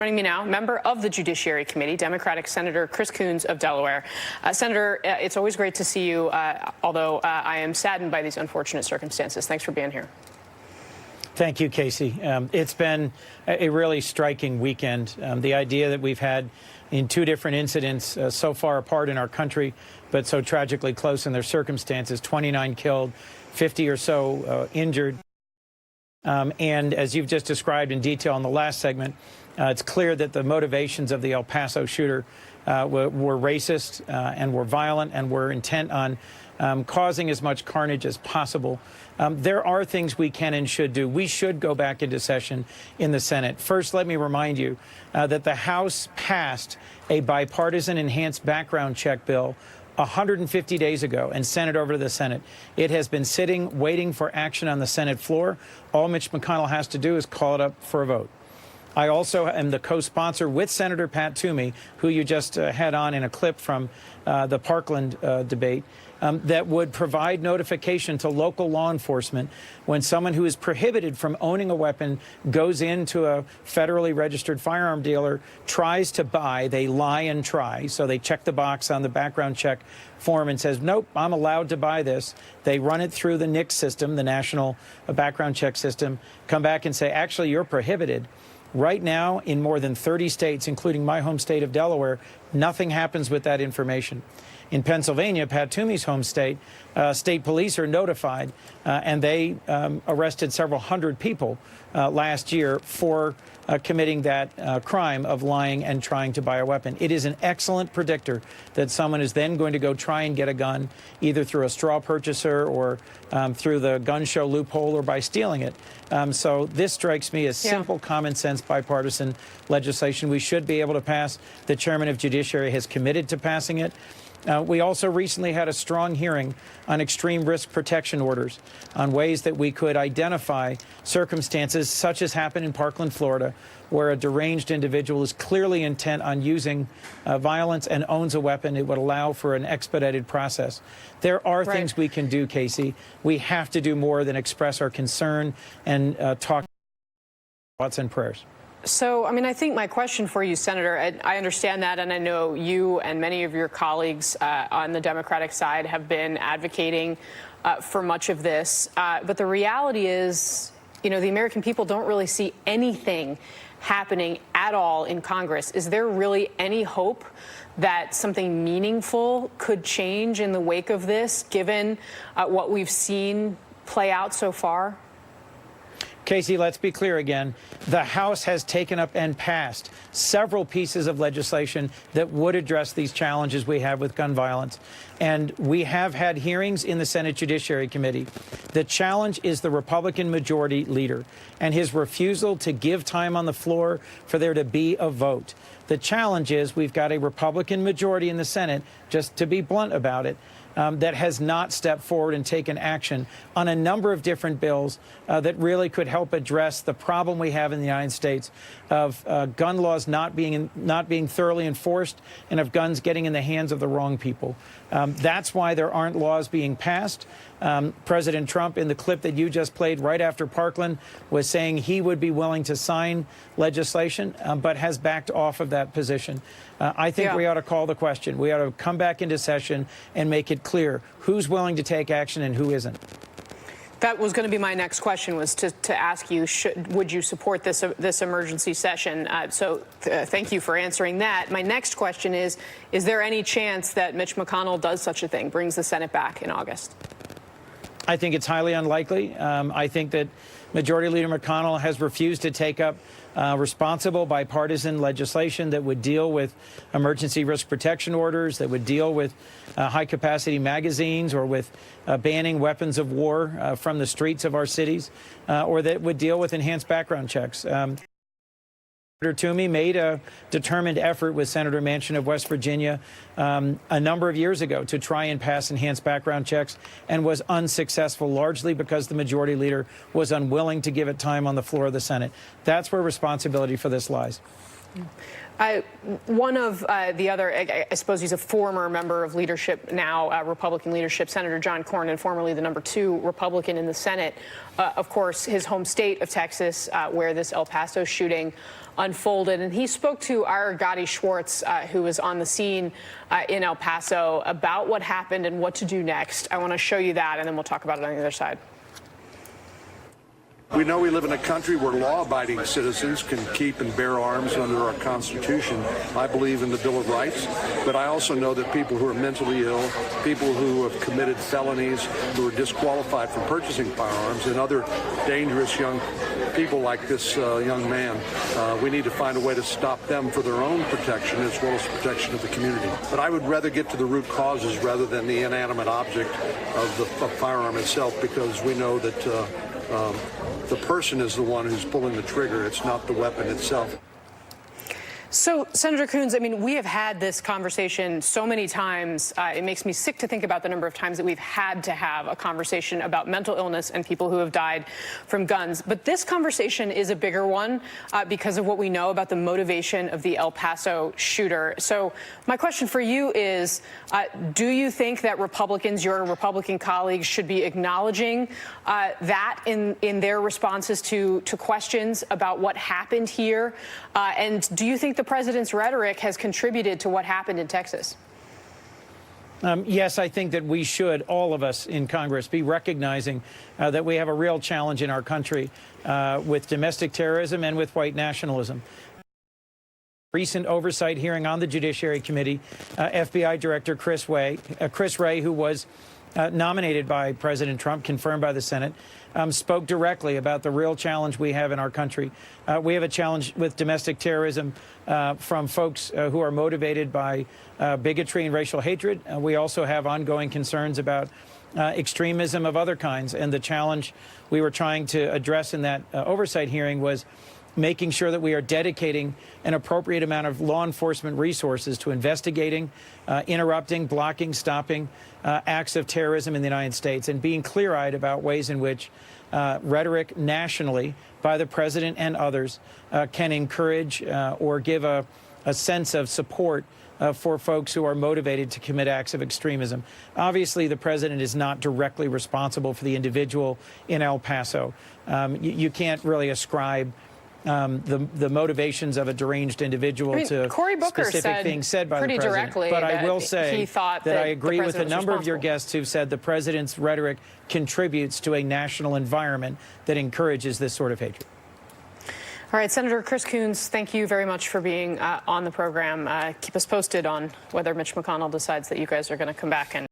Joining me now, member of the Judiciary Committee, Democratic Senator Chris Coons of Delaware. Senator, it's always great to see you, although I am saddened by these unfortunate circumstances. Thanks for being here. Thank you, Casey. It's been a really striking weekend. The idea that we've had in two different incidents so far apart in our country, but so tragically close in their circumstances, 29 killed, 50 or so injured. And as you've just described in detail in the last segment, it's clear that the motivations of the El Paso shooter were racist and were violent and were intent on causing as much carnage as possible. There are things we can and should do. We should go back into session in the Senate. First, let me remind you that the House passed a bipartisan enhanced background check bill 150 days ago and sent it over to the Senate. It has been sitting, waiting for action on the Senate floor. All Mitch McConnell has to do is call it up for a vote. I also am the co-sponsor with Senator Pat Toomey, who you just had on in a clip from the Parkland debate, that would provide notification to local law enforcement when someone who is prohibited from owning a weapon goes into a federally registered firearm dealer, tries to buy, they lie and try. So they check the box on the background check form and says, nope, I'm allowed to buy this. They run it through the NICS system, the National Background Check System, come back and say, actually, you're prohibited. Right now, in more than 30 states, including my home state of Delaware, nothing happens with that information. In Pennsylvania, Pat Toomey's home state, state police are notified, and they arrested several hundred people last year for committing that crime of lying and trying to buy a weapon. It is an excellent predictor that someone is then going to go try and get a gun, either through a straw purchaser or through the gun show loophole or by stealing it. So this strikes me as simple, common sense, bipartisan legislation we should be able to pass. The chairman of Judiciary has committed to passing it. We also recently had a strong hearing on extreme risk protection orders, on ways that we could identify circumstances such as happened in Parkland, Florida, where a deranged individual is clearly intent on using violence and owns a weapon. It would allow for an expedited process. There are things we can do, Casey. We have to do more than express our concern and talk thoughts and prayers. So, I mean, I think my question for you, Senator, I understand that, and I know you and many of your colleagues on the Democratic side have been advocating for much of this. But the reality is, you know, the American people don't really see anything happening at all in Congress. Is there really any hope that something meaningful could change in the wake of this, given what we've seen play out so far? Casey, let's be clear again. The House has taken up and passed several pieces of legislation that would address these challenges we have with gun violence. And we have had hearings in the Senate Judiciary Committee. The challenge is the Republican majority leader and his refusal to give time on the floor for there to be a vote. The challenge is we've got a Republican majority in the Senate, just to be blunt about it, that has not stepped forward and taken action on a number of different bills that really could help address the problem we have in the United States of gun laws not being thoroughly enforced and of guns getting in the hands of the wrong people. That's why there aren't laws being passed. President Trump, in the clip that you just played right after Parkland, was saying he would be willing to sign legislation, but has backed off of that position. I think we ought to call the question. We ought to come back into session and make it clear who's willing to take action and who isn't. That was going to be my next question, was to ask you, would you support this emergency session? Thank you for answering that. My next question is there any chance that Mitch McConnell does such a thing, brings the Senate back in August? I think it's highly unlikely. I think that Majority Leader McConnell has refused to take up responsible bipartisan legislation that would deal with emergency risk protection orders, that would deal with high-capacity magazines, or with banning weapons of war from the streets of our cities, or that would deal with enhanced background checks. Senator Toomey made a determined effort with Senator Manchin of West Virginia a number of years ago to try and pass enhanced background checks and was unsuccessful, largely because the majority leader was unwilling to give it time on the floor of the Senate. That's where responsibility for this lies. One of the other, I suppose he's a former member of leadership now, Republican leadership, Senator John Cornyn, formerly the #2 Republican in the Senate. Of course, his home state of Texas, where this El Paso shooting unfolded. And he spoke to our Gotti Schwartz, who was on the scene in El Paso, about what happened and what to do next. I want to show you that, and then we'll talk about it on the other side. We know we live in a country where law-abiding citizens can keep and bear arms under our Constitution. I believe in the Bill of Rights, but I also know that people who are mentally ill, people who have committed felonies, who are disqualified from purchasing firearms, and other dangerous young people like this young man, we need to find a way to stop them for their own protection as well as the protection of the community. But I would rather get to the root causes rather than the inanimate object of the firearm itself, because we know that the person is the one who's pulling the trigger. It's not the weapon itself. So, Senator Coons, I mean, we have had this conversation so many times. It makes me sick to think about the number of times that we've had to have a conversation about mental illness and people who have died from guns. But this conversation is a bigger one because of what we know about the motivation of the El Paso shooter. So my question for you is, do you think that Republicans, your Republican colleagues, should be acknowledging that in their responses to questions about what happened here? And do you think the president's rhetoric has contributed to what happened in Texas? Yes, I think that we should, all of us in Congress, be recognizing that we have a real challenge in our country with domestic terrorism and with white nationalism. Recent oversight hearing on the Judiciary Committee, FBI Director Chris Wray, who was nominated by President Trump, confirmed by the Senate, spoke directly about the real challenge we have in our country. We have a challenge with domestic terrorism from folks who are motivated by bigotry and racial hatred. We also have ongoing concerns about extremism of other kinds. And the challenge we were trying to address in that oversight hearing was making sure that we are dedicating an appropriate amount of law enforcement resources to investigating, interrupting, blocking, stopping acts of terrorism in the United States, and being clear-eyed about ways in which rhetoric nationally by the president and others can encourage or give a sense of support for folks who are motivated to commit acts of extremism. Obviously, the president is not directly responsible for the individual in El Paso. You can't really ascribe the motivations of a deranged individual to specific things said by the president. But I will say that I agree with a number of your guests who've said the president's rhetoric contributes to a national environment that encourages this sort of hatred. All right, Senator Chris Coons, thank you very much for being on the program. Keep us posted on whether Mitch McConnell decides that you guys are going to come back and